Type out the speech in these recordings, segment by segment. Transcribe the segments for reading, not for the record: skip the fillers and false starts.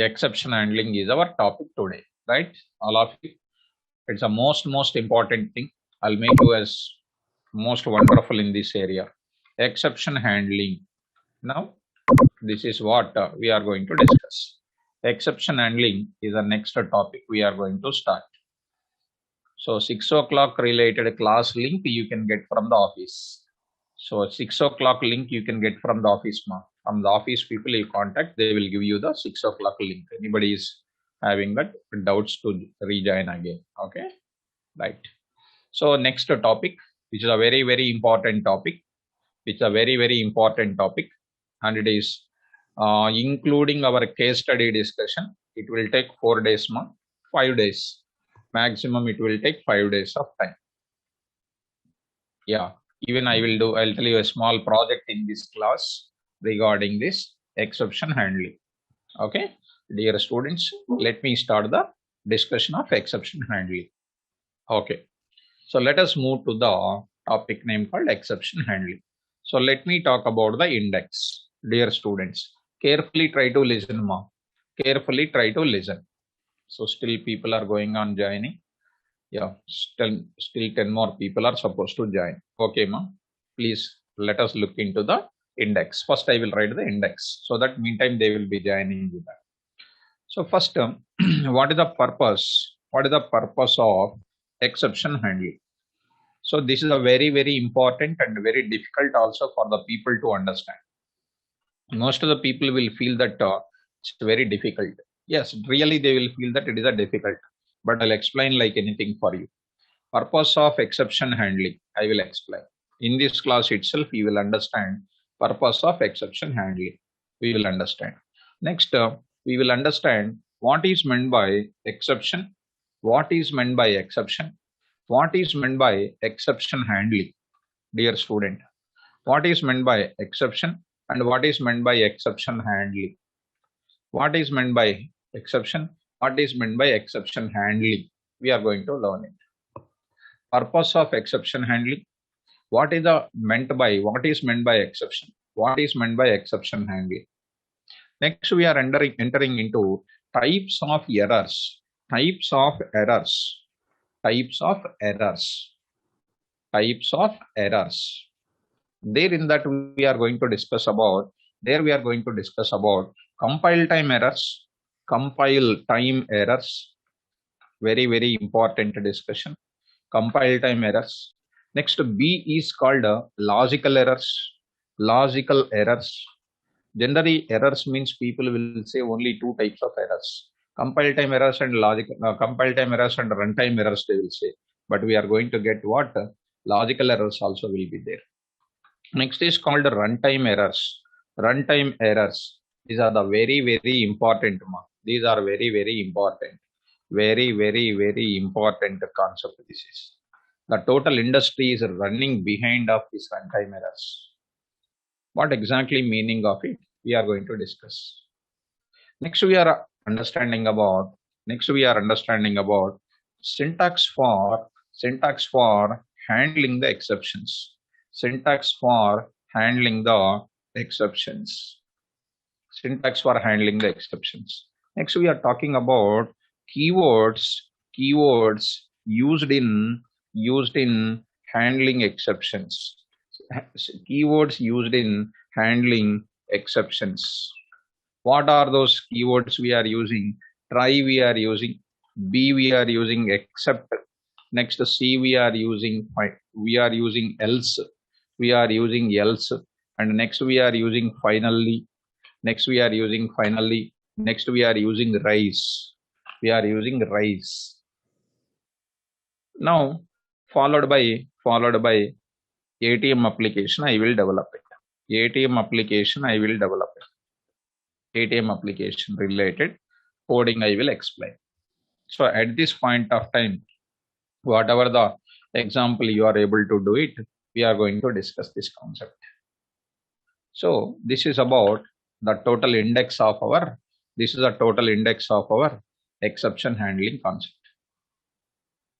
Exception handling is our topic today, right? All of you. It's a most important thing. I'll make you as most wonderful in this area. Exception handling. Now, this is what we are going to discuss. Exception handling is the next topic we are going to start. So 6 o'clock related class link you can get from the office. So 6 o'clock link you can get from the office. From the office people you contact, they will give you the 6 o'clock link. Anybody is having that doubts to rejoin again. Okay, right. So next topic, which is a very important topic, which is a very important topic, and it is including our case study discussion. It will take 4 days, 5 days maximum. It will take 5 days of time. Yeah, even I'll tell you a small project in this class regarding this exception handling. Okay, dear students, let me start the discussion of exception handling. Okay, so let us move to the topic name called exception handling. So let me talk about the index. Dear students, carefully try to listen, ma. Carefully try to listen. So still people are going on joining. Yeah, still 10 more people are supposed to join. Okay, ma. Please let us look into the index. First, I will write the index. So that meantime they will be joining with that. So first, what is the purpose? What is the purpose of exception handling? So this is a very important and very difficult also for the people to understand. Most of the people will feel that it's very difficult. Yes, really they will feel that it is a difficult, but I'll explain like anything for you. Purpose of exception handling, I will explain. In this class itself, you will understand purpose of exception handling. We will understand. Next, we will understand what is meant by exception, what is meant by exception, what is meant by exception handling. Dear student, what is meant by exception and what is meant by exception handling? What is meant by exception? What is meant by exception handling? We are going to learn it. Purpose of exception handling. What is meant by exception? What is meant by exception handling? Next, we are entering into types of errors. Types of errors. Types of errors. Types of errors. There in that we are going to discuss about. There we are going to discuss about compile time errors. Compile time errors. Very important discussion. Compile time errors. Next, B is called logical errors. Logical errors. Generally, errors means people will say only two types of errors: compile time errors and compile time errors and runtime errors. They will say, but we are going to get what logical errors also will be there. Next is called runtime errors. Runtime errors. These are the very important. These are very important. Very important concept. This is the total industry is running behind of these runtime errors. What exactly meaning of it? We are going to discuss. Next, we are understanding about syntax for handling the exceptions. Syntax for handling the exceptions. Syntax for handling the exceptions. Next, we are talking about keywords used in handling exceptions. Keywords used in handling exceptions. What are those keywords we are using? Try we are using, B we are using except, next C we are using else, and next we are using finally, next we are using rise. Now followed by ATM application I will develop it. ATM application related coding I will explain. So at this point of time, whatever the example you are able to do it, we are going to discuss this concept. So this is about the total index of our exception handling concept.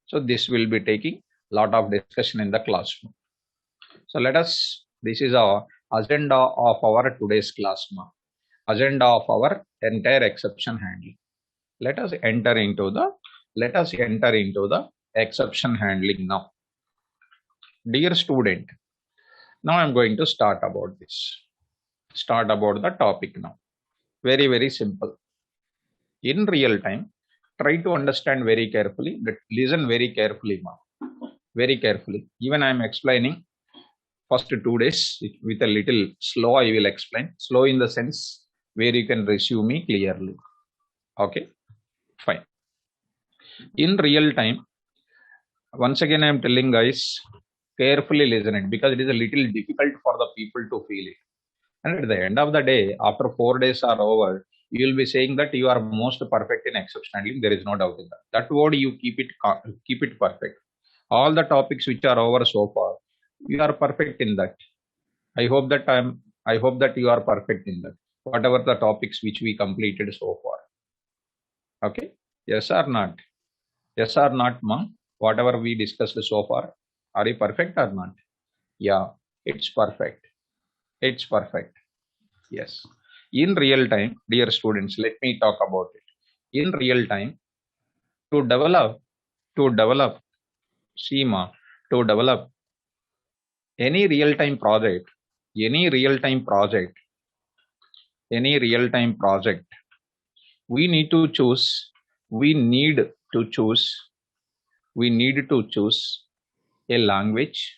So this will be taking lot of discussion in the classroom. So this is our agenda of our today's class. agenda of our entire exception handling. Let us enter into the exception handling now. Dear student, now I'm going to start about the topic now. Very, very simple. In real time, try to understand very carefully, but listen very carefully, ma. Very carefully. Even I'm explaining first 2 days with a little slow. I will explain. Slow in the sense where you can receive me clearly. Okay, fine. In real time, once again I am telling guys, carefully listen it, because it is a little difficult for the people to feel it. And at the end of the day, after 4 days are over, you will be saying that you are most perfect in exception handling. There is no doubt in that. That word you keep it perfect. All the topics which are over so far, you are perfect in that. I hope that you are perfect in that. Whatever the topics which we completed so far. Okay? Yes or not? Yes or not, ma? Whatever we discussed so far, are you perfect or not? Yeah, it's perfect. It's perfect. Yes. In real time, dear students, let me talk about it. In real time, to develop, SEMA, to develop any real-time project, any real-time project, any real-time project, we need to choose, we need to choose a language,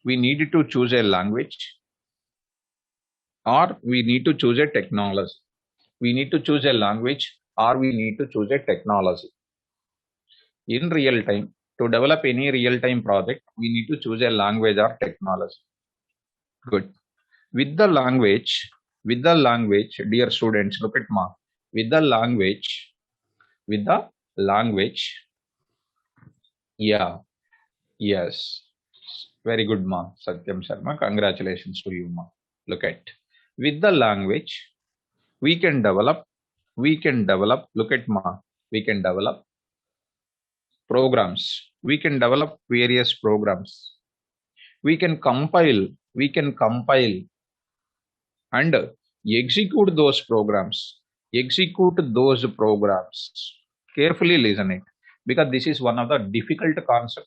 we need to choose a language, or we need to choose a technology. We need to choose a language, or we need to choose a technology. In real time, to develop any real-time project, we need to choose a language or technology. Good. With the language, dear students, look at ma. With the language, yeah, yes. Very good, ma. Satyam Sharma, congratulations to you, ma. Look at. With the language, we can develop, look at ma, we can develop programs. We can develop various programs. We can compile and execute those programs. Carefully listen it, because this is one of the difficult concept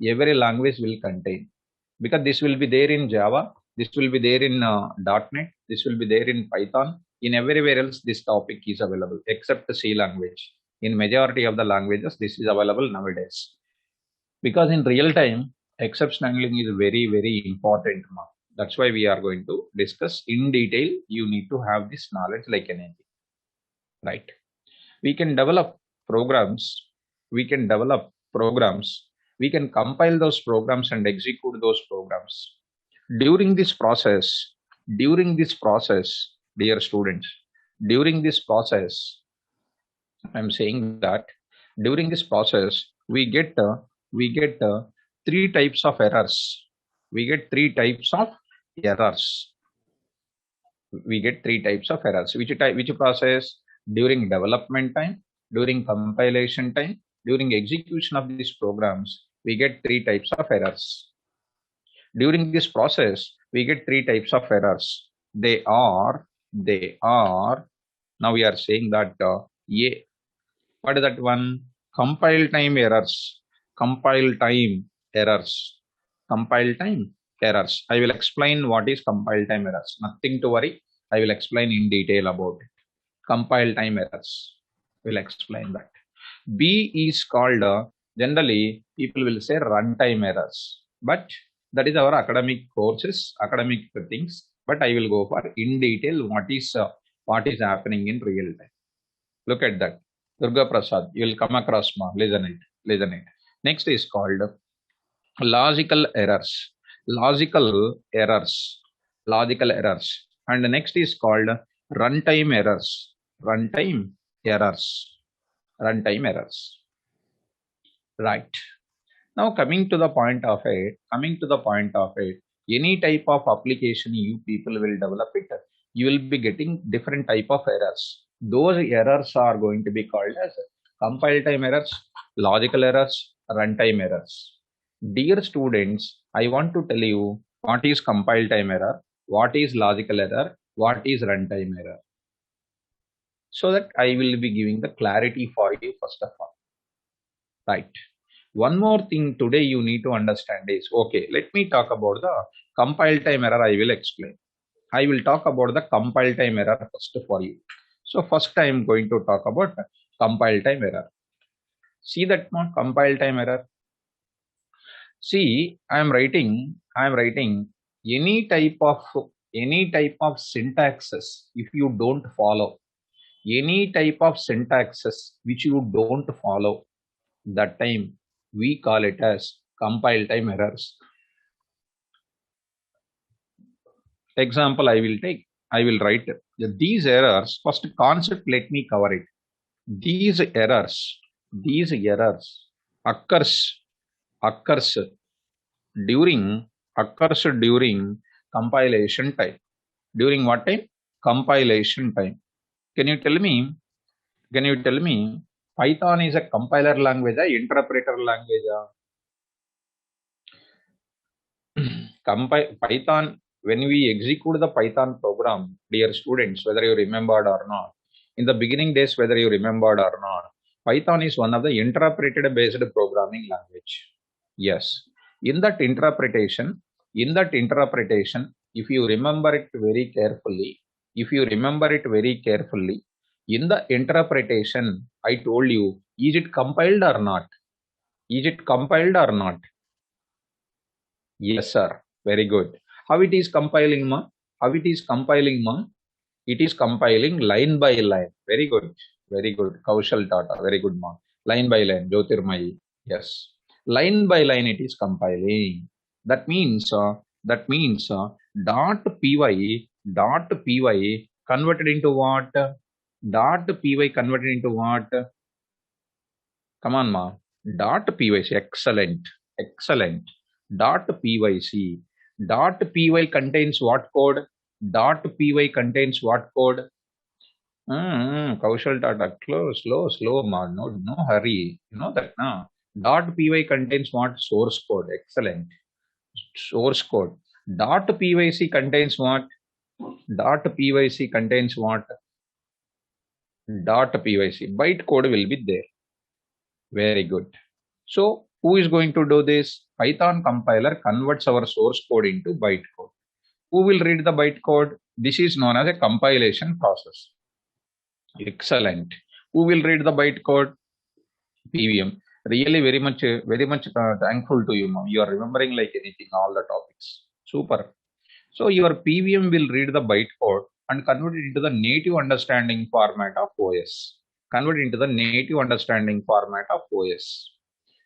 every language will contain. Because this will be there in Java, this will be there in .NET, this will be there in Python. In everywhere else, this topic is available except the C language. In majority of the languages, this is available nowadays. Because in real time, exception handling is very, very important. That's why we are going to discuss in detail. You need to have this knowledge like anything, right? We can develop programs. We can compile those programs and execute those programs. During this process, dear students, I'm saying that during this process, we get 3 types of errors. We get 3 types of errors. Which process? During development time, during compilation time, during execution of these programs, we get 3 types of errors. During this process, we get 3 types of errors. They are, now we are saying that what is that one? Compile time errors. I will explain what is compile time errors. Nothing to worry. I will explain in detail about it. Compile time errors. We'll explain that. B is called, generally people will say runtime errors, but that is our academic courses, academic things. But I will go for in detail what is happening in real time. Look at that. Durga Prasad, you will come across ma. Listen it. Next is called logical errors. And the next is called runtime errors. Right. Now coming to the point of it, any type of application you people will develop it, you will be getting different type of errors. Those errors are going to be called as compile time errors, logical errors, runtime errors. Dear students, I want to tell you what is compile time error, what is logical error, what is runtime error. so that I will be giving the clarity for you first of all. Right. One more thing today you need to understand is, okay, let me talk about the compile time error. I will explain. I will talk about the compile time error first for you. So first I am going to talk about compile time error. See that one, compile time error. See, I am writing any type of syntaxes. If you don't follow any type of syntaxes which you don't follow, that time we call it as compile time errors. Example I will write these errors. First concept, let me cover it. These errors occurs during compilation time. During what time? Compilation time. Can you tell me Python is a compiler language or interpreter language? Python, when we execute the Python program, dear students, whether you remembered or not, in the beginning days, whether you remembered or not, Python is one of the interpreted based programming language. Yes. In that interpretation, if you remember it very carefully, in the interpretation, I told you, is it compiled or not? Yes, sir. Very good. How it is compiling, ma? It is compiling line by line. Very good. Kaushal Tata. Very good, ma. Line by line. Jyotirmayi. Yes. Line by line it is compiling. That means .py converted into what? .py converted into what? Come on, ma. .pyc. Excellent. .pyc. .py contains what code? .py contains what code? Kaushal Tata. Slow, ma. No hurry. You know that, na? .py contains what? Source code. Excellent. Source code. .pyc contains what? .pyc contains what? .pyc. Byte code will be there. Very good. So who is going to do this? Python compiler converts our source code into byte code. Who will read the byte code? This is known as a compilation process. Excellent. Who will read the byte code? PVM. Really very much thankful to you, ma'am. You are remembering like anything, all the topics. Super. So your PVM will read the byte code and convert it into the native understanding format of OS.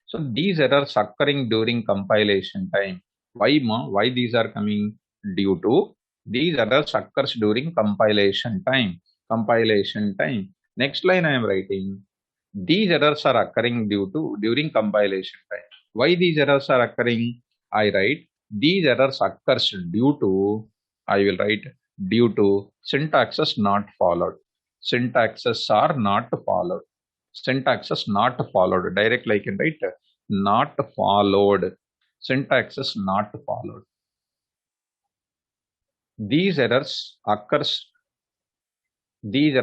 So these errors occurring during compilation time. Why these are coming? Due to these errors occurs during compilation time. Next line I am writing. These errors are occurring during compilation time. Why these errors are occurring? I write these errors occurs due to syntaxes not followed. Syntaxes not followed. Directly I can write not followed. Syntaxes not followed. These errors occurs due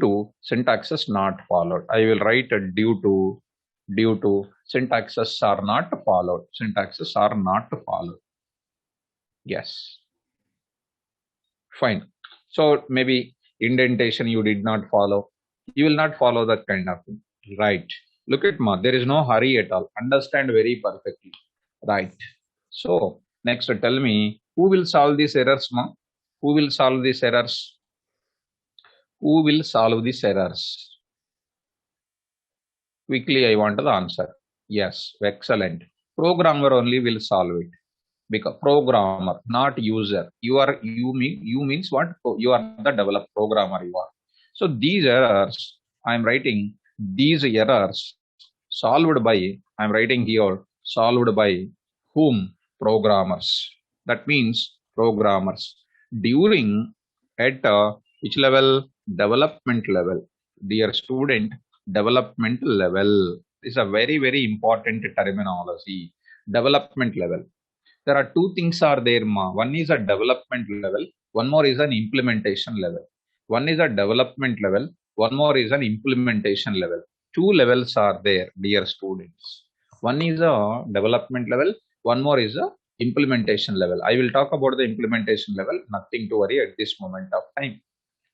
to syntaxes not followed. I will write due to syntaxes are not followed. Yes. Fine. So maybe indentation you did not follow. You will not follow that kind of thing. Right. Look at ma. There is no hurry at all. Understand very perfectly. Right. So next tell me, who will solve these errors, ma? Who will solve these errors? Quickly I want the answer. Yes, excellent. Programmer only will solve it. Because programmer, not user. You means what? You are the developer programmer you are. So these errors, I am writing these errors solved by, I am writing here, solved by whom? Programmers. That means programmers. During at which level? Development level. Dear student, development level is a very, very important terminology. Development level. There are two things are there, ma. One is a development level, one more is an implementation level. One is a development level, one more is an implementation level. Two levels are there, dear students. One is a development level, one more is a implementation level. I will talk about the implementation level, nothing to worry at this moment of time.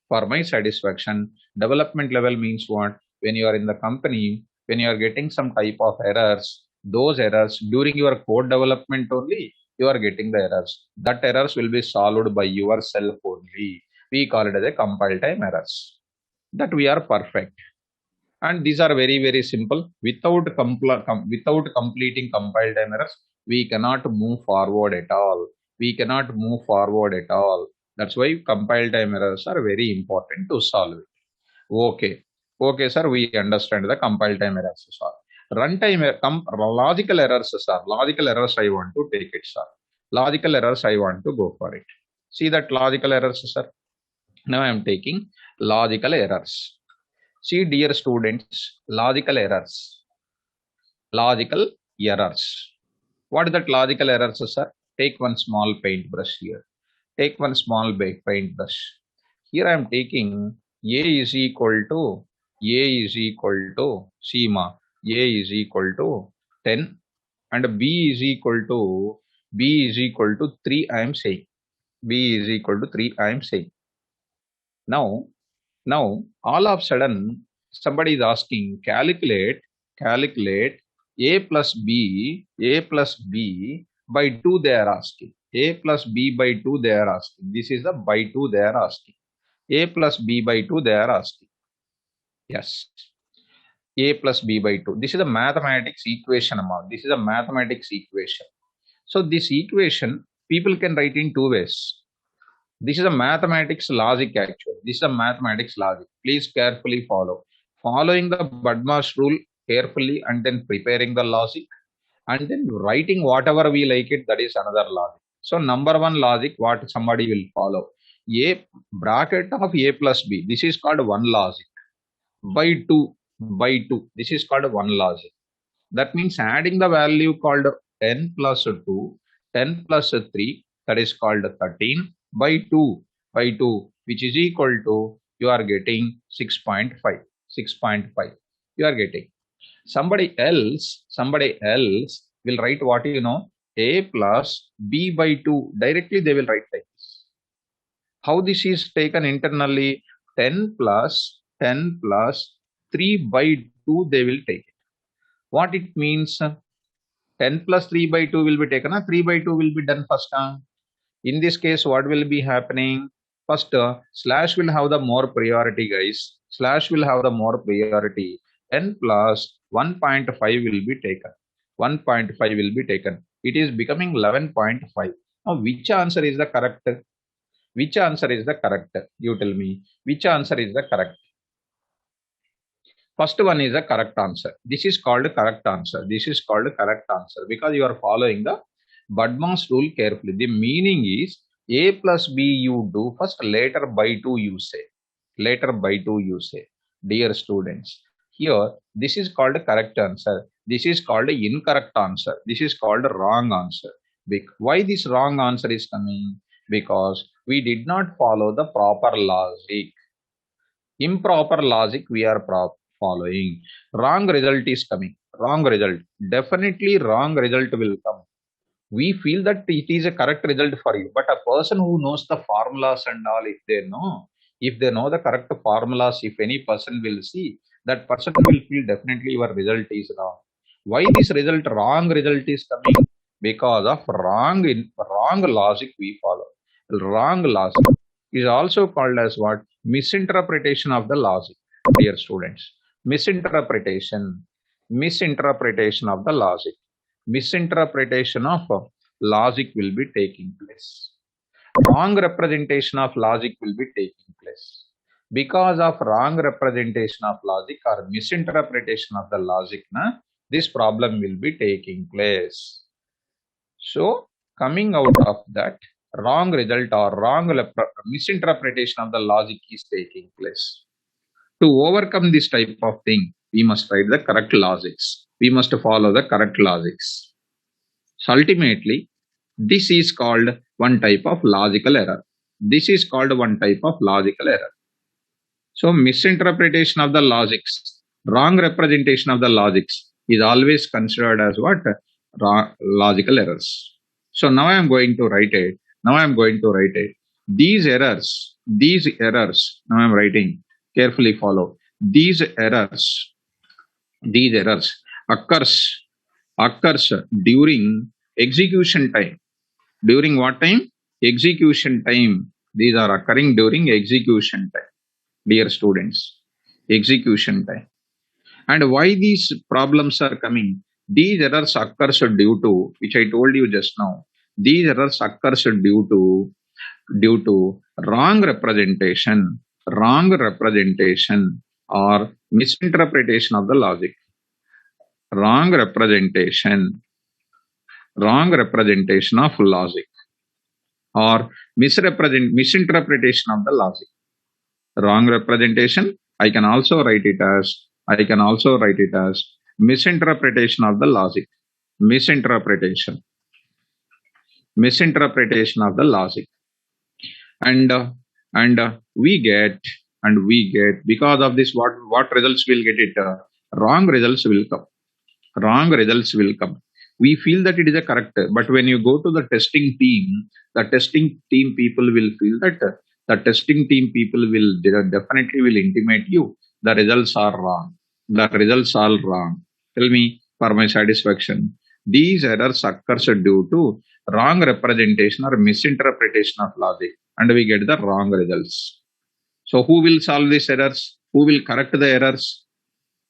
For my satisfaction, development level means what? When you are in the company, when you are getting some type of errors, those errors during your code development only, you are getting the errors. That errors will be solved by yourself only. We call it as a compile time errors. That we are perfect. And these are very simple. Without completing compile time errors, we cannot move forward at all. We cannot move forward at all. That's why compile time errors are very important to solve it. Okay. Okay, sir. We understand the compile time errors, sir. Runtime logical errors, sir. Logical errors I want to take it, sir. Logical errors I want to go for it. See that logical errors, sir. Now I am taking logical errors. See, dear students, logical errors. Logical errors. What is that logical errors, sir? Take one small paintbrush here. Take one small paintbrush. Here I am taking A is equal to Sima. A is equal to 10 and B is equal to 3. I am saying B is equal to 3. I am saying. Now all of a sudden somebody is asking calculate a plus b by 2. They are asking a plus b by 2. They are asking. This is the by 2 they are asking. A plus b by 2 they are asking. Yes, a plus b by 2. This is a mathematics equation amount. This is a mathematics equation. So this equation people can write in two ways. This is a mathematics logic actually. This is a mathematics logic. Please carefully follow. Following the Badmash rule carefully and then preparing the logic and then writing whatever we like it, that is another logic. So number one logic, what somebody will follow. A bracket of A plus B. This is called one logic. By 2. This is called one logic. That means adding the value called 10 plus 2, 10 plus 3, that is called 13 by 2, which is equal to, you are getting 6.5. You are getting. Somebody else will write what A plus B by 2. Directly they will write like this. How this is taken internally? 10 plus 3 by 2 they will take it. What it means? 10 plus 3 by 2 will be taken. 3 by 2 will be done first. In this case, what will be happening? First, slash will have the more priority, guys. Slash will have the more priority. 10 plus 1.5 will be taken. 1.5 will be taken. It is becoming 11.5. Now, which answer is the correct? Which answer is the correct? You tell me. Which answer is the correct? First one is the correct answer. This is called correct answer. This is called correct answer because you are following the Badmash rule carefully. The meaning is A plus B you do first, later by 2 you say. Later by 2 you say. Dear students, here this is called correct answer. This is called incorrect answer. This is called wrong answer. Why this wrong answer is coming? Because we did not follow the proper logic. Improper logic we are following. Wrong result is coming. Wrong result. Definitely wrong result will come. We feel that it is a correct result for you. But a person who knows the formulas and all, if they know the correct formulas, if any person will see, that person will feel definitely your result is wrong. Why this result, wrong result is coming? Because of wrong logic we follow. Wrong logic is also called as what? Misinterpretation of the logic, dear students. Misinterpretation of the logic. Misinterpretation of logic will be taking place. Wrong representation of logic will be taking place. Because of wrong representation of logic or misinterpretation of the logic, this problem will be taking place. So, coming out of that, wrong result or wrong misinterpretation of the logic is taking place. To overcome this type of thing, we must write the correct logics. We must follow the correct logics. So ultimately, this is called one type of logical error. This is called one type of logical error. So misinterpretation of the logics, wrong representation of the logics is always considered as what? Logical errors. So now I am going to write it. Now I am going to write it. These errors, now I am writing, carefully follow. These errors occurs during execution time. During what time? Execution time. These are occurring during execution time, dear students. Execution time. And why these problems are coming? These errors occurs due to, which I told you just now. These errors occurs due to wrong representation or misinterpretation of the logic. Wrong representation of logic or misinterpretation of the logic. Wrong representation, I can also write it as misinterpretation of the logic. Misinterpretation of the logic. And we get because of this, what results will get it? Wrong results will come. We feel that it is a correct, but when you go to the testing team people will feel that the testing team people will definitely will intimate you the results are wrong. Tell me, for my satisfaction, these errors occurs due to wrong representation or misinterpretation of logic, and we get the wrong results. So who will solve these errors? Who will correct the errors?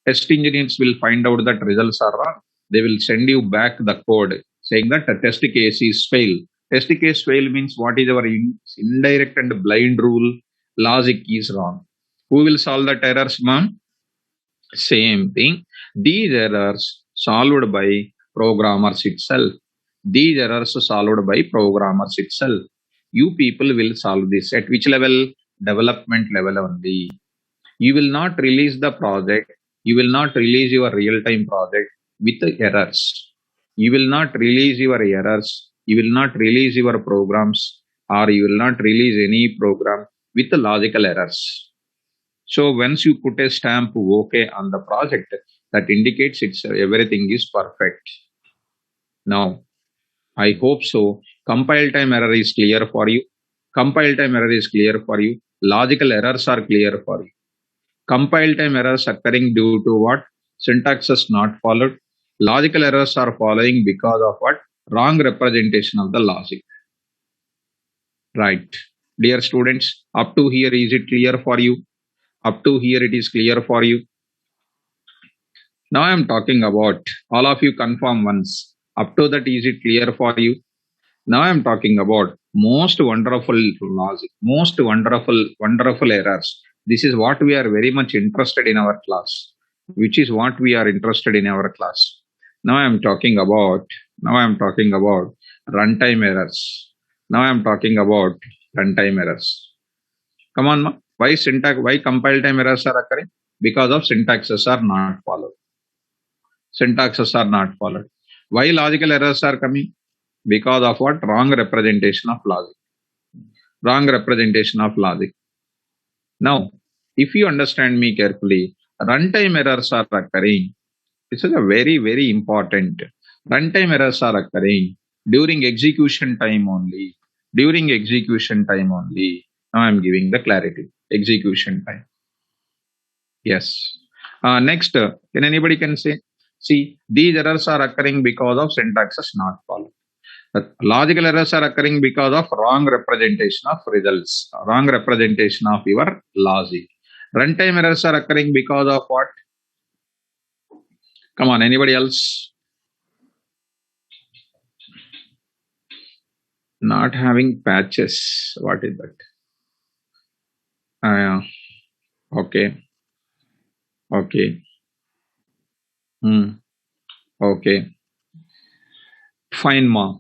Test engineers will find out that results are wrong. They will send you back the code saying that the test case is fail. Test case fail means what is our indirect and blind rule? Logic is wrong. Who will solve that errors, ma'am? Same thing. These errors solved by programmers itself. You people will solve this. At which level? Development level only. You will not release the project. You will not release your real-time project with errors. You will not release your errors. You will not release your programs, or you will not release any program with logical errors. So once you put a stamp OK on the project, that indicates everything is perfect. Now, I hope so. Compile time error is clear for you. Logical errors are clear for you. Compile time errors occurring due to what? Syntax is not followed. Logical errors are following because of what? Wrong representation of the logic. Right. Dear students, up to here is it clear for you? Up to here it is clear for you. Now I am talking about, all of you confirm once. Up to that is it clear for you? Now I am talking about most wonderful logic, most wonderful errors. This is what we are very much interested in our class. Now I am talking about runtime errors. Come on, ma. Why compile time errors are occurring? Because of syntaxes are not followed. Why logical errors are coming? Because of what? Wrong representation of logic. Now, if you understand me carefully, runtime errors are occurring. This is a very, very important. Runtime errors are occurring during execution time only. Now I am giving the clarity. Execution time. Yes. Next, can anybody say? See, these errors are occurring because of syntax is not followed. Logical errors are occurring because of wrong representation of results, wrong representation of your logic. Runtime errors are occurring because of what? Come on, anybody else? Not having patches. What is that? Okay. Okay. Fine, ma.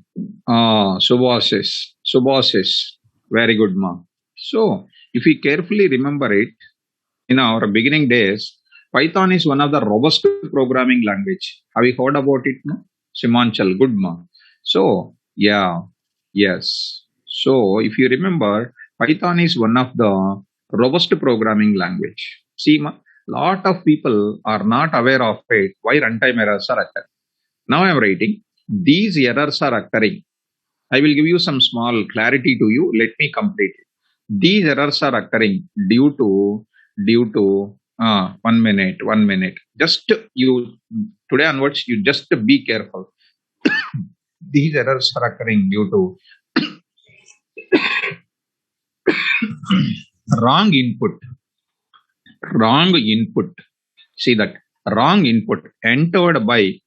Subhasis. Very good, ma. So, if we carefully remember it, in our beginning days, Python is one of the robust programming language. Have you heard about it? No? Simanchal, good, ma. So, yeah, yes. So, if you remember, Python is one of the robust programming language. See, lot of people are not aware of it, why runtime errors are occurring. Now I am writing, these errors are occurring. I will give you some small clarity to you. Let me complete it. These errors are occurring due to 1 minute. Just you today onwards, you just be careful. These errors are occurring due to wrong input. Wrong input. See that wrong input entered by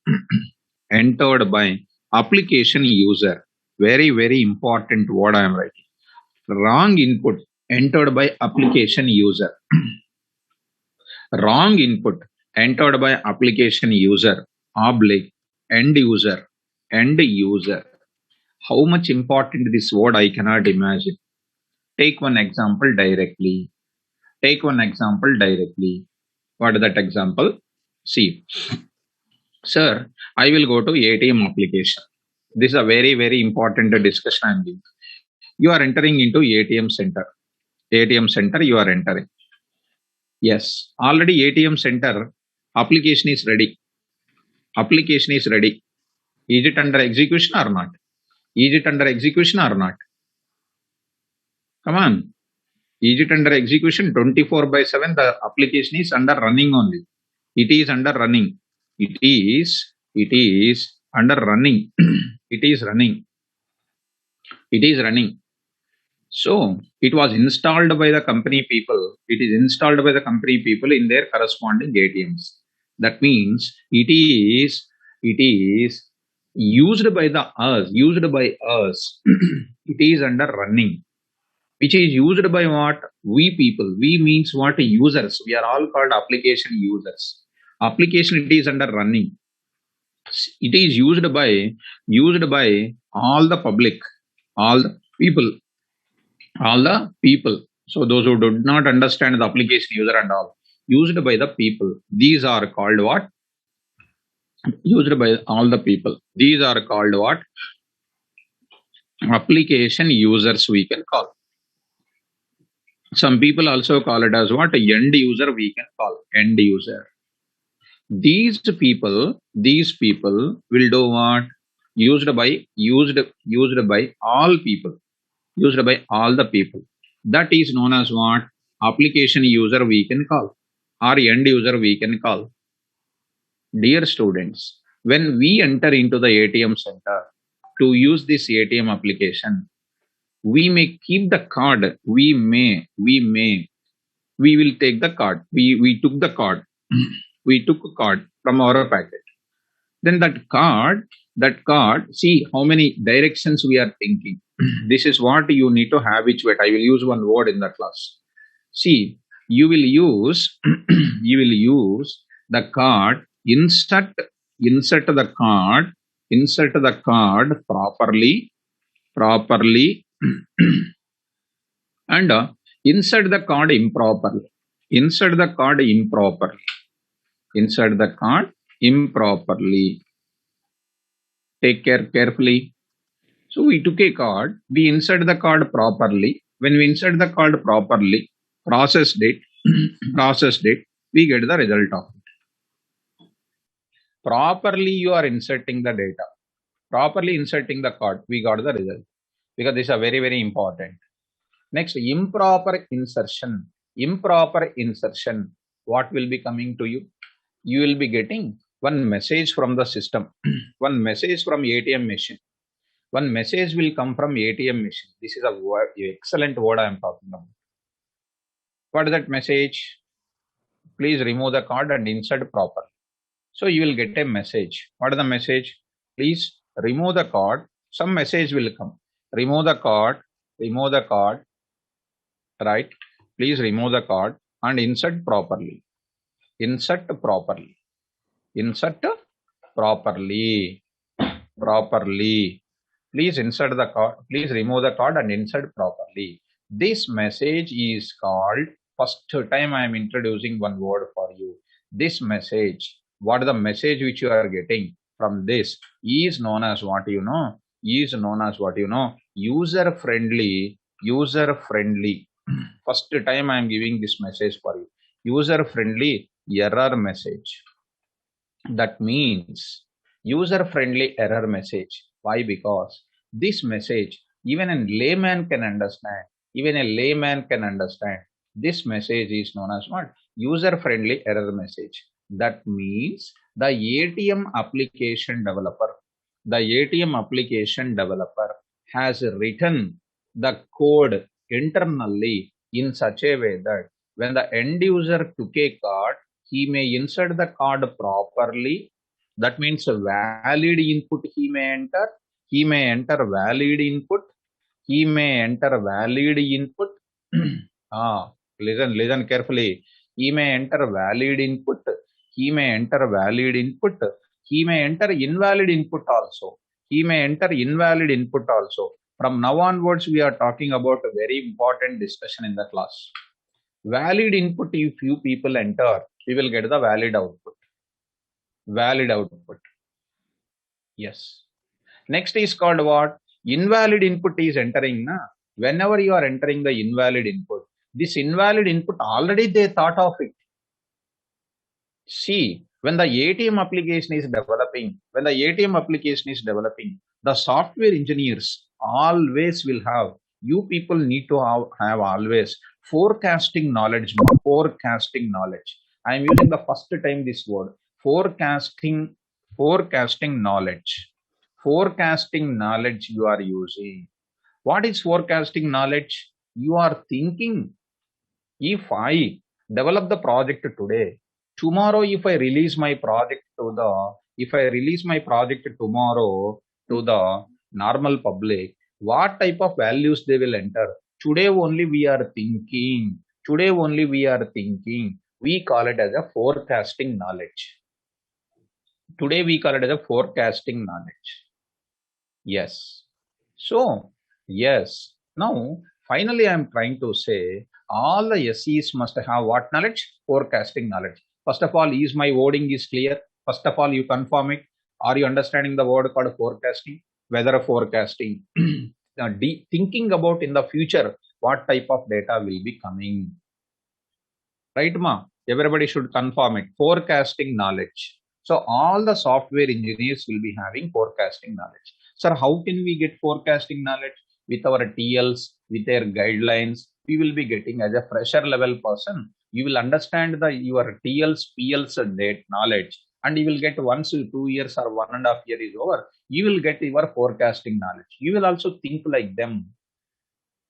application user. Very, very important word I am writing. Wrong input entered by application user. Wrong input entered by application user, oblique, end user, end user. How much important this word I cannot imagine. Take one example directly. Take one example directly. What is that example? See, sir, I will go to ATM application. This is a very, very important discussion I am doing. You are entering into ATM center. ATM center you are entering. Yes, already ATM center application is ready. Application is ready. Is it under execution or not? Is it under execution or not? Come on. Is it under execution? 24/7 the application is under running only. It is under running. It is under running. It is running. It is running. So it was installed by the company people. It is installed by the company people in their corresponding ATMs. That means it is used by us. It is under running, which is used by what? We people. We means what? Users. We are all called application users. Application it is under running. It is used by all the public, all the people. All the people. So those who do not understand the application user and all, used by the people. These are called what? Used by all the people. These are called what? Application users we can call. Some people also call it as what? End user we can call. End user. These people will do what? Used by all people. Used by all the people. That is known as what? Application user we can call, or end user we can call. Dear students, when we enter into the ATM center to use this ATM application, we may keep the card. We will take the card. We took the card. We took a card from our packet. Then that card, see how many directions we are thinking. This is what you need to habituate. I will use one word in the class. See, you will use the card, insert the card properly, and insert the card improperly. Insert the card improperly. Take care carefully. So we took a card, we insert the card properly. When we insert the card properly, processed it, we get the result of it. Properly you are inserting the data. Properly inserting the card, we got the result. Because these are very, very important. Next, improper insertion. Improper insertion. What will be coming to you? You will be getting one message from the system. One message from ATM machine. One message will come from ATM machine. This is a word, excellent word I am talking about. What is that message? Please remove the card and insert properly. So you will get a message. What is the message? Please remove the card. Some message will come. Remove the card. Right? Please remove the card and insert properly. Insert properly. Please insert the card. Please remove the card and insert properly. This message is called, first time I am introducing one word for you. This message, what is the message which you are getting from this, is known as what you know? User friendly First time I am giving this message for you. User friendly error message. That means user friendly error message. Why? Because this message, even a layman can understand. Even a layman can understand. This message is known as what? User friendly error message. That means the ATM application developer, has written the code internally in such a way that when the end user took a card, he may insert the card properly. That means a valid input he may enter. He may enter valid input. He may enter valid input. Listen carefully. He may enter valid input. He may enter valid input. He may enter invalid input also. He may enter invalid input also. From now onwards, we are talking about a very important discussion in the class. Valid input, if few people enter, we will get the valid output. Valid output. Yes. Next is called what? Invalid input is entering. Na? Whenever you are entering the invalid input, this invalid input already they thought of it. See, when the ATM application is developing, the software engineers always will have, you people need to have always forecasting knowledge. Forecasting knowledge. I am using the first time this word. Forecasting knowledge. Forecasting knowledge you are using. What is forecasting knowledge? You are thinking, if I develop the project today, tomorrow if I release my project tomorrow to the normal public, what type of values they will enter? Today only we are thinking. We call it as a forecasting knowledge. Today we call it as a forecasting knowledge. Yes. So, yes. Now, finally, I am trying to say all the SEs must have what knowledge? Forecasting knowledge. First of all, is my wording is clear? First of all, you confirm it. Are you understanding the word called forecasting? Weather forecasting. Now, thinking about in the future, what type of data will be coming. Right, ma? Everybody should confirm it. Forecasting knowledge. So, all the software engineers will be having forecasting knowledge. Sir, how can we get forecasting knowledge? With our TLs, with their guidelines, we will be getting as a fresher level person. You will understand your TLs, PLs date knowledge, and you will get once 2 years or 1.5 years is over, you will get your forecasting knowledge. You will also think like them.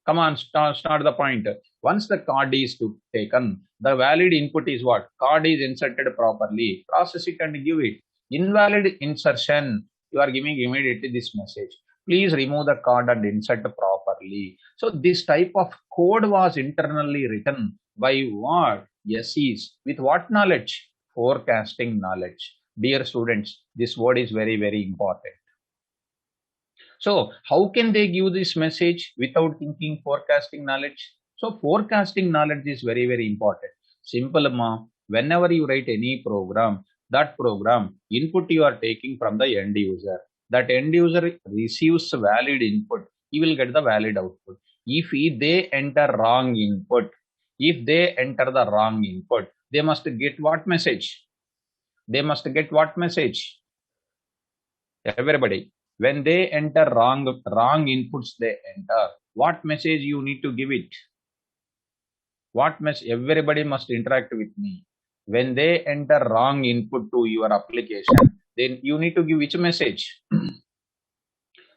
Come on, start the point. Once the card is taken, the valid input is what? Card is inserted properly. Process it and give it. Invalid insertion, you are giving immediately this message. Please remove the card and insert properly. So this type of code was internally written by what? SEs. With what knowledge? Forecasting knowledge. Dear students, this word is very, very important. So how can they give this message without thinking forecasting knowledge? So forecasting knowledge is very, very important. Simple, ma. Whenever you write any program, that program input you are taking from the end user. That end user receives valid input. He will get the valid output. If they enter wrong input, they must get what message? Everybody. When they enter wrong inputs, they enter. What message you need to give it? What message? Everybody must interact with me. When they enter wrong input to your application, then you need to give which message?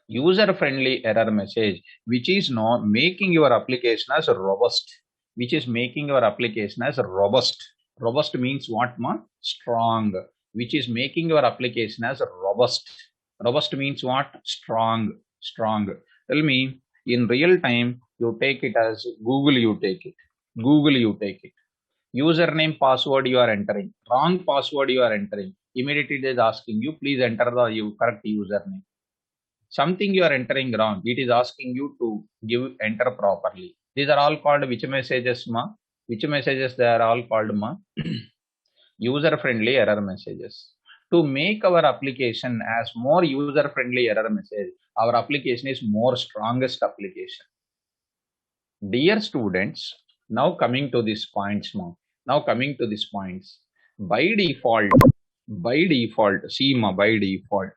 User-friendly error message, which is not making your application as robust. Robust means what, ma? Strong. Which is making your application as robust. Robust means what? Strong. Tell me, in real time, you take it as Google, you take it. Username, password you are entering. Wrong password you are entering. Immediately it is asking you, please enter the correct username. Something you are entering wrong. It is asking you to enter properly. These are all called which messages, ma? Which messages they are all called, ma? User-friendly error messages. To make our application as more user-friendly error message, our application is more strongest application. Dear students, now coming to these points now. Now coming to these points. By default, see ma, by default,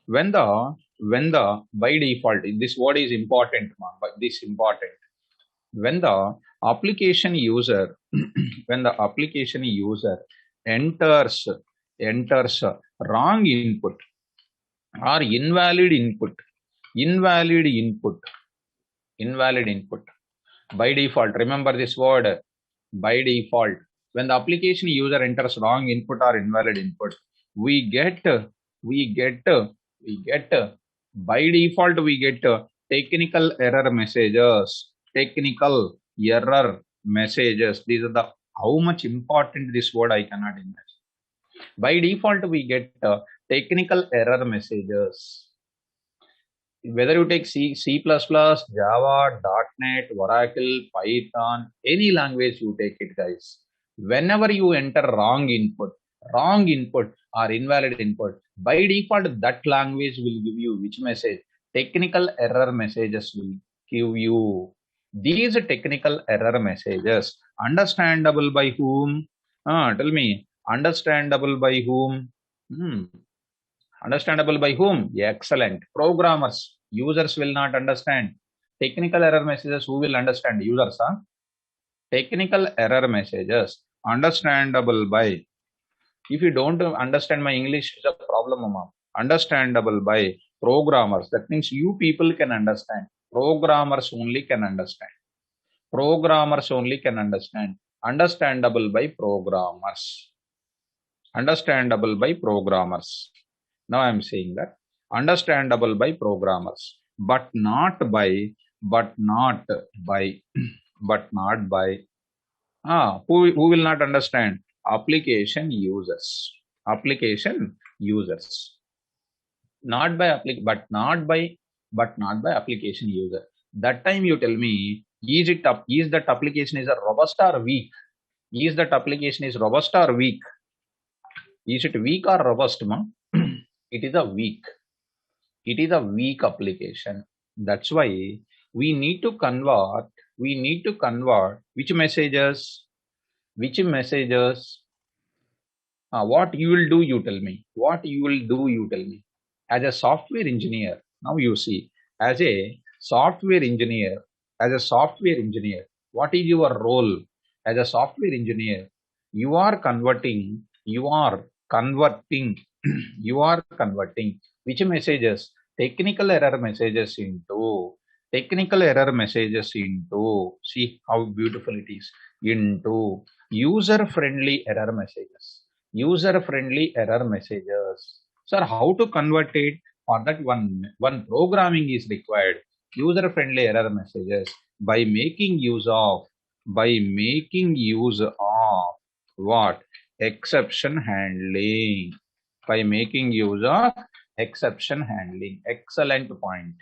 when the by default, this word is important ma, but this important. When the application user, when the application user enters enters wrong input or invalid input, invalid input. By default, remember this word, by default. When the application user enters wrong input or invalid input, we get, we get, we get, by default, we get technical error messages, technical error messages. These are the, how much important this word I cannot imagine. By default, we get technical error messages. Whether you take C++, Java, .NET, Oracle, Python, any language you take it, guys. Whenever you enter wrong input or invalid input, by default, that language will give you which message? Technical error messages will give you. These technical error messages, understandable by whom? Tell me, understandable by whom? Understandable by whom? Excellent. Programmers. Users will not understand. Technical error messages, who will understand? Users, huh? Technical error messages, understandable by. If you don't understand my English, it's a problem, mama. Understandable by programmers. That means you people can understand. Programmers only can understand. Programmers only can understand. Understandable by programmers. Understandable by programmers. Now I am saying that understandable by programmers, but not by, but not by, but not by, who will not understand? Application users. Application users. Not by but not by, but not by application user. That time you tell me, is it up? Is that application is a robust or weak? Is that application is robust or weak? Is it weak or robust, ma? It is a weak. It is a weak application. That's why we need to convert, which messages? Which messages? What you will do, you tell me. What you will do, you tell me. As a software engineer, now you see, as a software engineer, what is your role? As a software engineer, you are converting, you are converting which messages? Technical error messages into, see how beautiful it is, into user-friendly error messages. User-friendly error messages. Sir, how to convert it? For that one programming is required. User-friendly error messages by making use of, what? Exception handling. By making use of exception handling. Excellent point.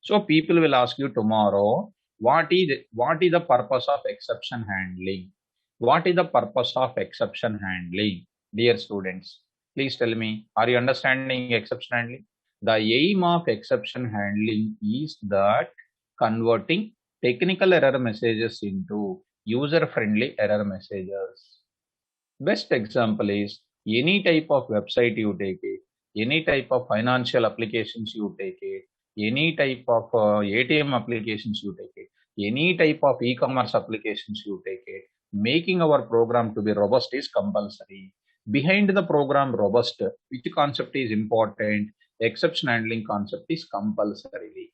So people will ask you tomorrow, what is the purpose of exception handling? What is the purpose of exception handling? Dear students, please tell me, are you understanding exception handling? The aim of exception handling is that converting technical error messages into user-friendly error messages. Best example is any type of website you take it, any type of financial applications you take it, any type of ATM applications you take it, any type of e-commerce applications you take it, making our program to be robust is compulsory. Behind the program robust, which concept is important? Exception handling concept is compulsory.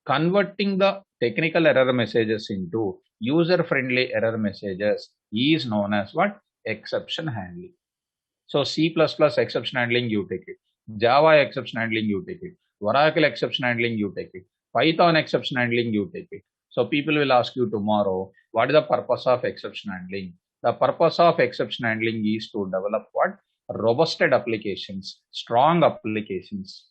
Converting the technical error messages into user-friendly error messages is known as what? Exception handling. So C++ exception handling, you take it. Java exception handling, you take it. Oracle exception handling, you take it. Python exception handling, you take it. So people will ask you tomorrow, what is the purpose of exception handling? The purpose of exception handling is to develop what? Robusted applications, strong applications.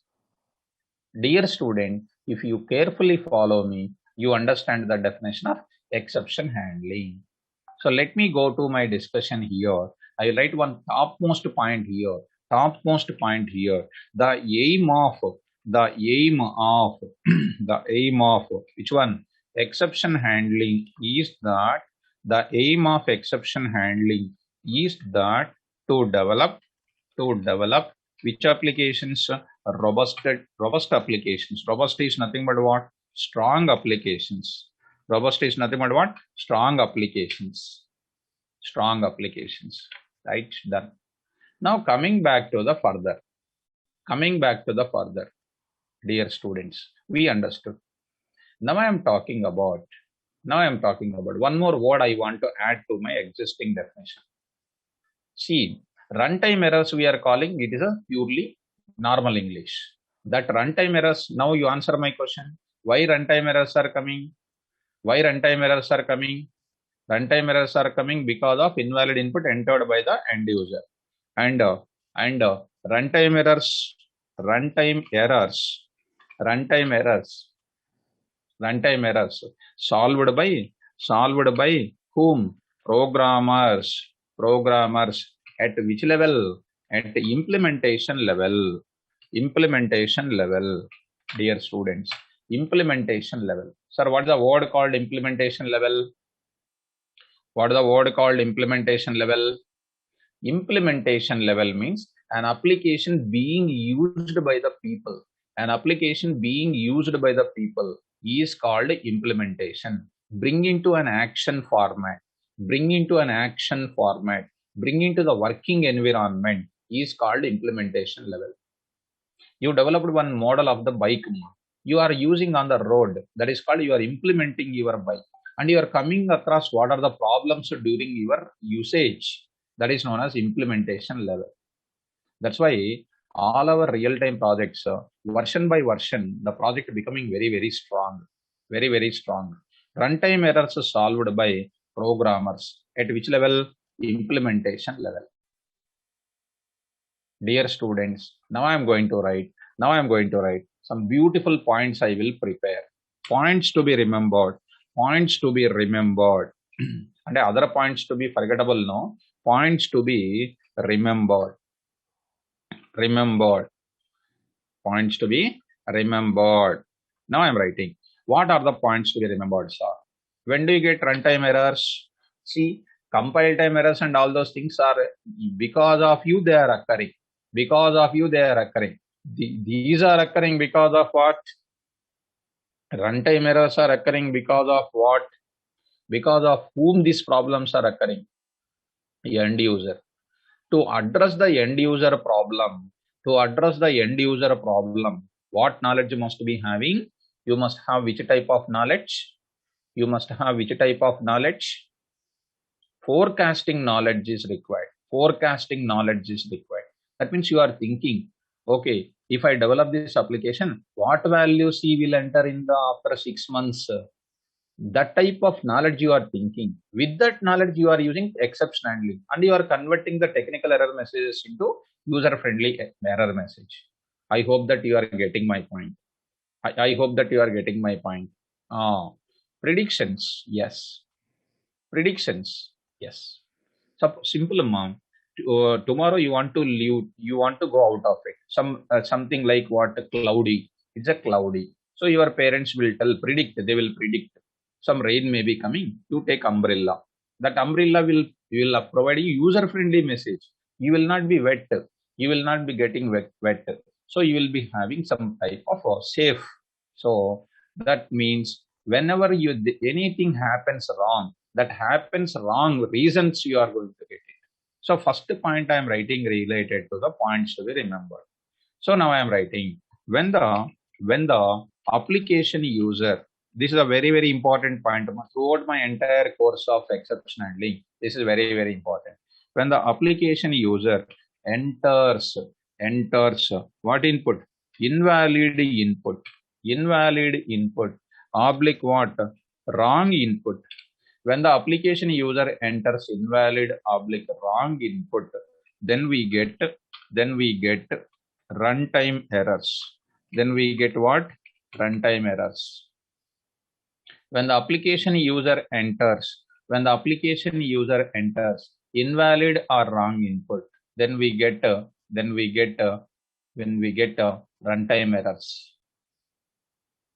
Dear student, if you carefully follow me, you understand the definition of exception handling. So let me go to my discussion here. I write one topmost point here. The aim of the aim of the aim of which one exception handling is that the aim of exception handling is that to develop which applications, robust applications. Robust is nothing but what? Strong applications. Robust is nothing but what? Strong applications. Strong applications. Right, done. Now coming back to the further, dear students, we understood. Now I am talking about one more word I want to add to my existing definition. See, runtime errors we are calling it is a purely normal English. That runtime errors, now you answer my question. Why runtime errors are coming? Why runtime errors are coming? Runtime errors are coming because of invalid input entered by the end user. And runtime errors, runtime errors, runtime errors, runtime errors solved by whom? Programmers. Programmers at which level? At the implementation level. Implementation level, dear students. Implementation level. Sir, what is the word called implementation level? What is the word called implementation level? Implementation level means an application being used by the people. An application being used by the people is called implementation. Bring into an action format. Bring into an action format. Bring into the working environment is called implementation level. You developed one model of the bike you are using on the road. That is called you are implementing your bike. And you are coming across what are the problems during your usage. That is known as implementation level. That's why all our real-time projects, version by version, the project becoming very, very strong. Very, very strong. Runtime errors solved by programmers. At which level? Implementation level. Dear students, now I am going to write some beautiful points I will prepare. Points to be remembered. Points to be remembered. And other points to be forgettable, no? Points to be remembered. Remembered. Points to be remembered. Now I am writing. What are the points to be remembered, sir? When do you get runtime errors? See, compile time errors and all those things are because of you they are occurring. Because of you they are occurring. These are occurring because of what? Runtime errors are occurring because of what? Because of whom these problems are occurring? End user. To address the end user problem, what knowledge you must be having? You must have which type of knowledge? You must have which type of knowledge? Forecasting knowledge is required. Forecasting knowledge is required. That means you are thinking, okay, if I develop this application, what values he will enter in the after 6 months? That type of knowledge you are thinking. With that knowledge, you are using exception handling and you are converting the technical error messages into user-friendly error message. I hope that you are getting my point. I hope that you are getting my point. Predictions, yes. Predictions, yes. So simple, mom. Tomorrow you want to leave, you want to go out of it. Something like what? Cloudy. It's a cloudy. So your parents will they will predict some rain may be coming. You take umbrella. That umbrella will provide you user-friendly message. You will not be wet. You will not be getting wet. So you will be having some type of safe. So that means whenever anything happens wrong, reasons you are going to get it. So first point I am writing related to the points to be remembered. So now I am writing when the application user, this is a very, very important point throughout my entire course of exception handling. This is very, very important. When the application user enters what input? Invalid input oblique what? Wrong input. When the application user enters invalid oblique wrong input, then we get runtime errors. Then we get what? Runtime errors. When the application user enters invalid or wrong input, then we get runtime errors.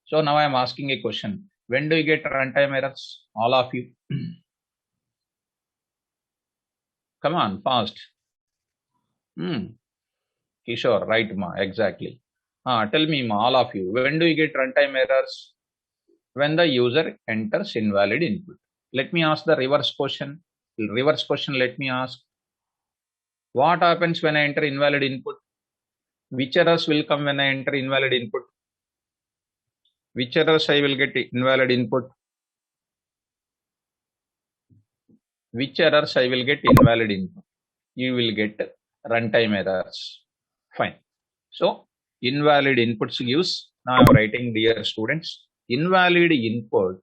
So now I am asking a question. When do you get runtime errors? All of you. Come on, fast. Kishore, right, ma, exactly. Tell me, ma, all of you, when do you get runtime errors? When the user enters invalid input. Let me ask the reverse question. Reverse question, let me ask. What happens when I enter invalid input? Which errors will come when I enter invalid input? Which errors I will get invalid input? Which errors I will get invalid input? You will get runtime errors. Fine. So invalid inputs gives, now I'm writing, dear students, invalid input,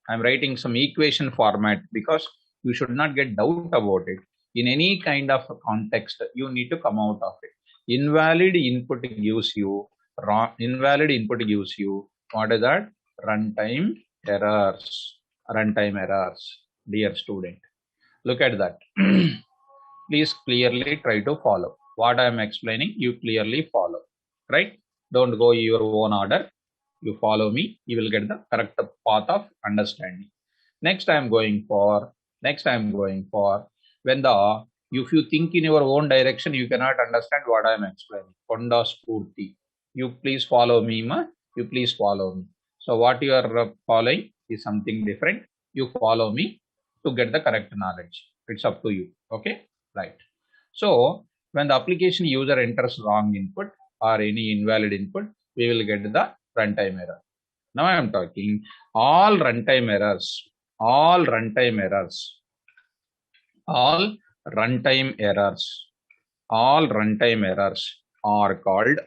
I'm writing some equation format because you should not get doubt about it. In any kind of context, you need to come out of it. Invalid input gives you, invalid input gives you, what is that? Runtime errors. Runtime errors, dear student. Look at that. Please clearly try to follow. What I am explaining, you clearly follow. Right? Don't go your own order. You follow me, you will get the correct path of understanding. Next I am going for, when the, if you think in your own direction, you cannot understand what I am explaining. Konda Spurti. You please follow me, ma. You please follow me. So what you are following is something different. You follow me to get the correct knowledge. It's up to you. Okay? Right. So when the application user enters wrong input or any invalid input, we will get the runtime error. Now I am talking all runtime errors, all runtime errors, all runtime errors, all runtime errors are called,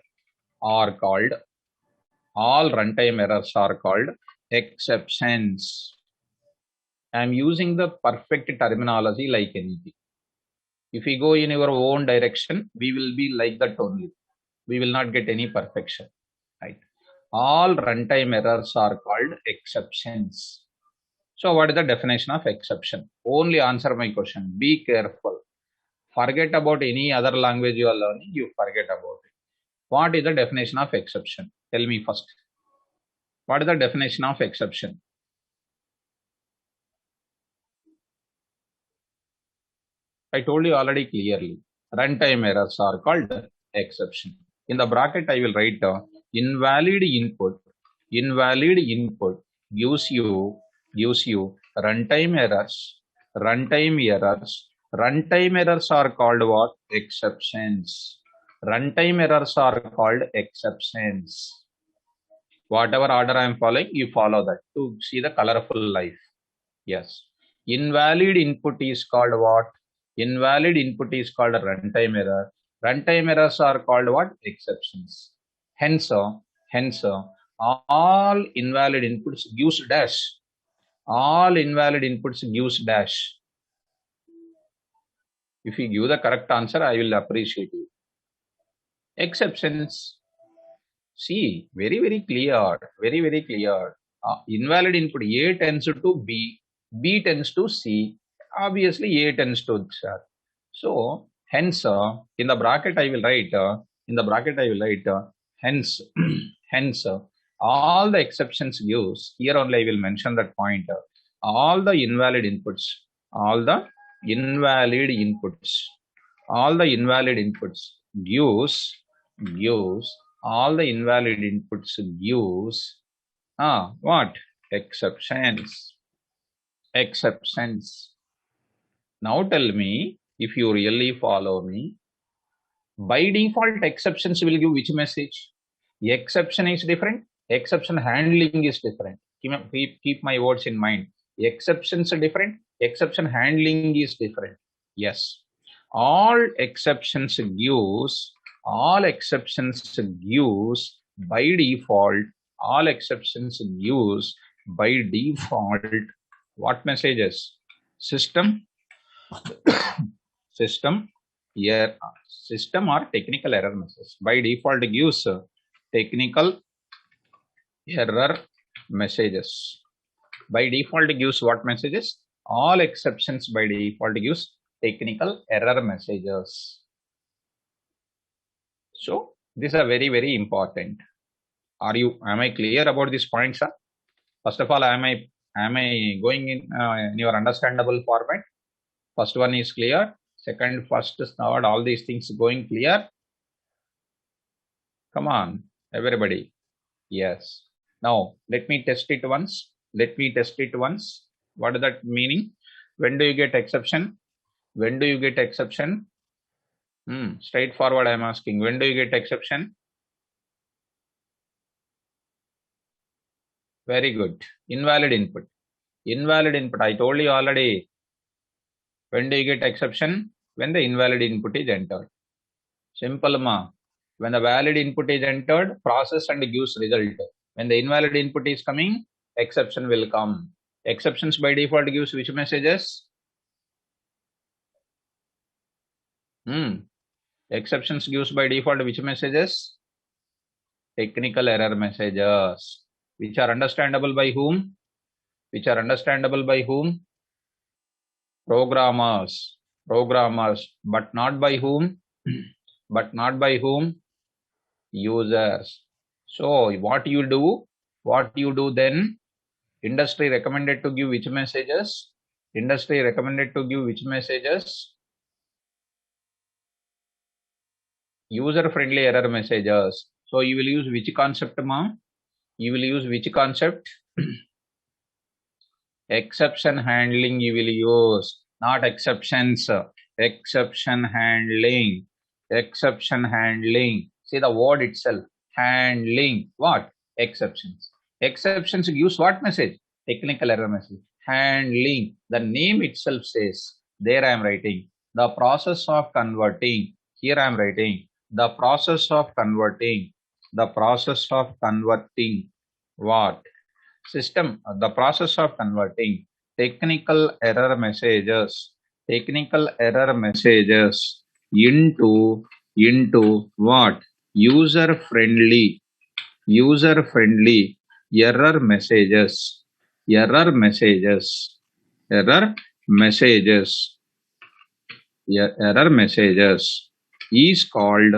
all runtime errors are called exceptions. I am using the perfect terminology like anything. If we go in your own direction, we will be like that only. We will not get any perfection, right? All runtime errors are called exceptions. So what is the definition of exception? Only answer my question. Be careful. Forget about any other language you are learning. You forget about it. What is the definition of exception? Tell me first. What is the definition of exception? I told you already clearly. Runtime errors are called exception. In the bracket, I will write invalid input. Invalid input gives you runtime errors. Runtime errors. Runtime errors are called what? Exceptions. Runtime errors are called exceptions. Whatever order I am following, you follow that to see the colorful life. Yes. Invalid input is called what? Invalid input is called a runtime error. Runtime errors are called what? Exceptions. Hence, all invalid inputs gives dash. All invalid inputs gives dash. If you give the correct answer, I will appreciate you. Exceptions. See, very clear. Very clear. Invalid input A tends to B. B tends to C. Obviously, A tends to C. So, hence, in the bracket I will write, hence, hence, all the exceptions gives, here only I will mention that point, all the invalid inputs, all the invalid inputs gives, all the invalid inputs gives, what? Exceptions. Now tell me, if you really follow me, by default exceptions will give which message? Exception is different, exception handling is different. Keep my words in mind. Exceptions are different, exception handling is different. Yes. All exceptions gives by default, what messages? System or technical error message. By default gives technical error messages. By default gives what messages? All exceptions by default gives technical error messages. So This is a very, very important. Am I clear about this point, sir? First of all, am I going in your understandable format? First one is clear. Second, first, third, all these things going clear. Come on, everybody. Yes. Now, let me test it once. Let me test it once. What is that meaning? When do you get exception? When do you get exception? Straightforward, I am asking. When do you get exception? Very good. Invalid input. Invalid input. I told you already. When do you get exception? When the invalid input is entered. Simple ma. When the valid input is entered, process and gives result. When the invalid input is coming, exception will come. Exceptions by default gives which messages? Exceptions gives by default which messages? Technical error messages. Which are understandable by whom? Which are understandable by whom? Programmers. Programmers. But not by whom? But not by whom? Users. So what you do? What you do then? Industry recommended to give which messages? Industry recommended to give which messages? User-friendly error messages. So you will use which concept, ma? You will use which concept? Exception handling you will use, not exceptions. Exception handling. Exception handling. See the word itself. Handling. What? Exceptions. Exceptions gives what message? Technical error message. Handling. The name itself says. There I am writing. The process of converting. Here I am writing. The process of converting. The process of converting. What? System. The process of converting technical error messages. Technical error messages into what? User friendly error messages. Error messages. Error messages. Error messages is called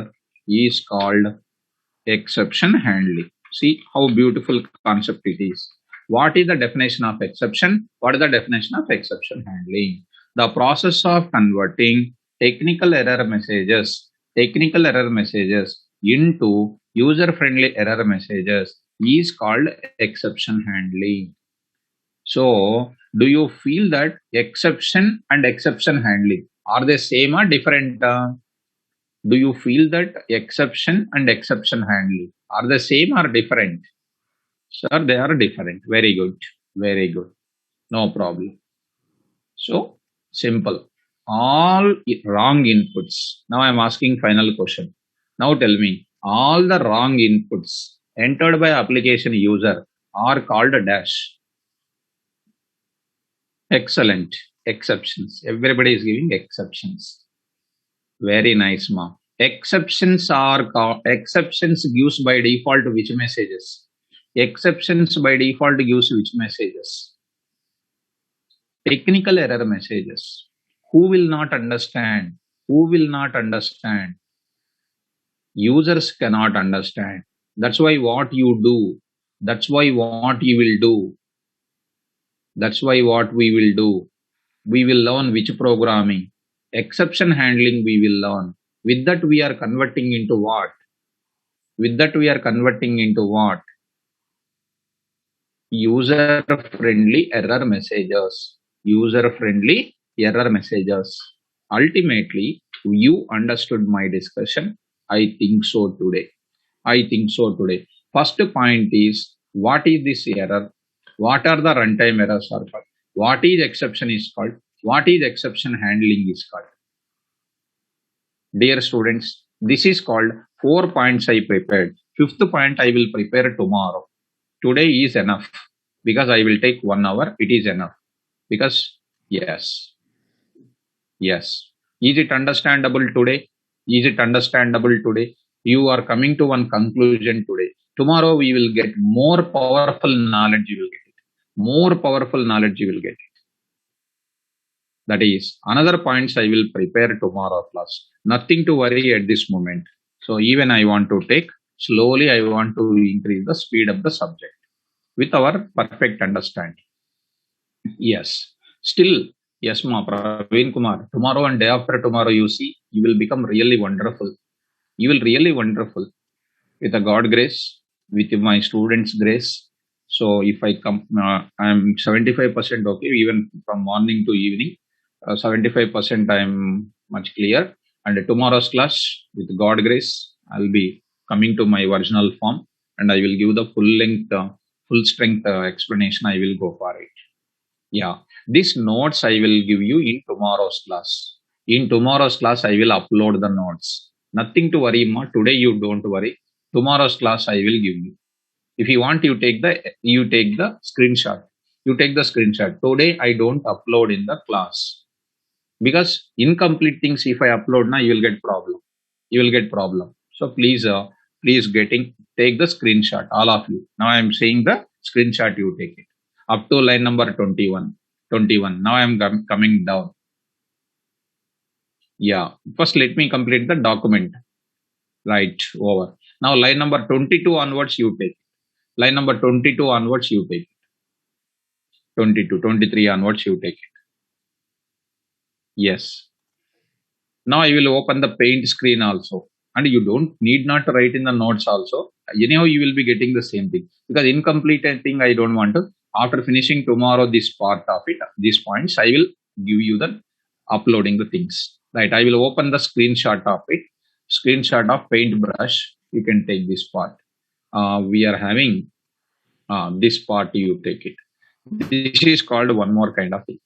exception handling. See how beautiful concept it is. What is the definition of exception? What is the definition of exception handling? The process of converting technical error messages into user-friendly error messages is called exception handling. So, do you feel that exception and exception handling are they same or different? Do you feel that exception and exception handling are the same or different? Sir, they are different. Very good. Very good. No problem. So, simple. All wrong inputs. Now I am asking final question. Now tell me, all the wrong inputs entered by application user are called a dash. Excellent. Exceptions. Everybody is giving exceptions. Very nice, ma. Exceptions gives by default which messages? Exceptions by default gives which messages? Technical error messages. Who will not understand? Who will not understand? Users cannot understand. That's why what you do. That's why what you will do. That's why what we will do. We will learn which programming. Exception handling we will learn. With that we are converting into what? With that we are converting into what? User-friendly error messages. User-friendly error messages. Ultimately, you understood my discussion. I think so today. I think so today. First point is, what is this error? What are the runtime errors are called? What is exception is called? What is exception handling is called? Dear students, this is called 4 points I prepared. 5th point I will prepare tomorrow. Today is enough because I will take 1 hour. It is enough because yes. Is it understandable today? Is it understandable today? You are coming to one conclusion today. Tomorrow we will get more powerful knowledge you will get it. More powerful knowledge you will get it. That is another points I will prepare tomorrow class. Nothing to worry at this moment. So even I want to take slowly, I want to increase the speed of the subject with our perfect understanding. Yes. Still, yes, ma, Praveen Kumar. Tomorrow and day after tomorrow, you see, you will become really wonderful. You will really wonderful with a God grace, with my students' grace. So if I come, I'm 75% okay, even from morning to evening. 75% I'm much clear. And tomorrow's class, with God grace, I'll be coming to my original form and I will give the full length, full strength explanation. I will go for it. Yeah, these notes I will give you in tomorrow's class. In tomorrow's class, I will upload the notes. Nothing to worry, ma. Today you don't worry. Tomorrow's class I will give you. If you want, you take the screenshot. You take the screenshot. Today I don't upload in the class because incomplete things. If I upload now, you will get problem. You will get problem. So please take the screenshot. All of you. Now I am saying the screenshot. You take it up to line number 21. 21. Now I am coming down. Yeah. First, let me complete the document. Right. Over. Now line number 22 onwards you take. Line number 22 onwards you take. 22, 23 onwards you take it. Yes. Now I will open the paint screen also. And you don't need not to write in the notes also. Anyhow, you will be getting the same thing. Because incomplete thing I don't want to. After finishing tomorrow this part of it, these points, I will give you the uploading the things. Right. I will open the screenshot of it. Screenshot of paintbrush. You can take this part. We are having this part, you take it. This is called one more kind of thing.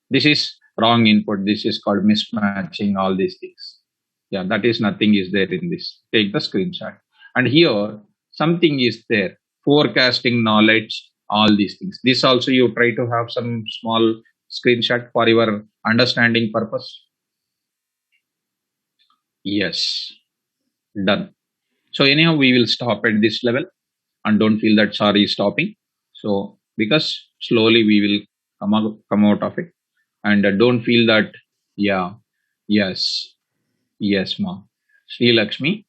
This is wrong input. This is called mismatching, all these things. Yeah, that is nothing is there in this. Take the screenshot. And here, something is there. Forecasting knowledge, all these things. This also you try to have some small screenshot for your understanding purpose. Yes, done. So anyhow, we will stop at this level and don't feel that sorry stopping. So because slowly we will come out of it and don't feel that. Yeah, yes, yes, ma. Sri Lakshmi,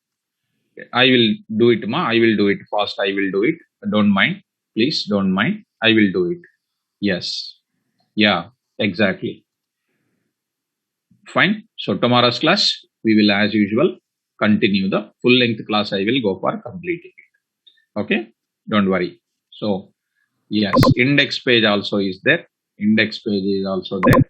I will do it, ma. I will do it fast. I will do it. Don't mind, please. Don't mind. I will do it. Yes, yeah, exactly. Fine. So tomorrow's class we will, as usual, continue the full length class. I will go for completing it. Okay, don't worry. So yes, index page also is there. Index page is also there.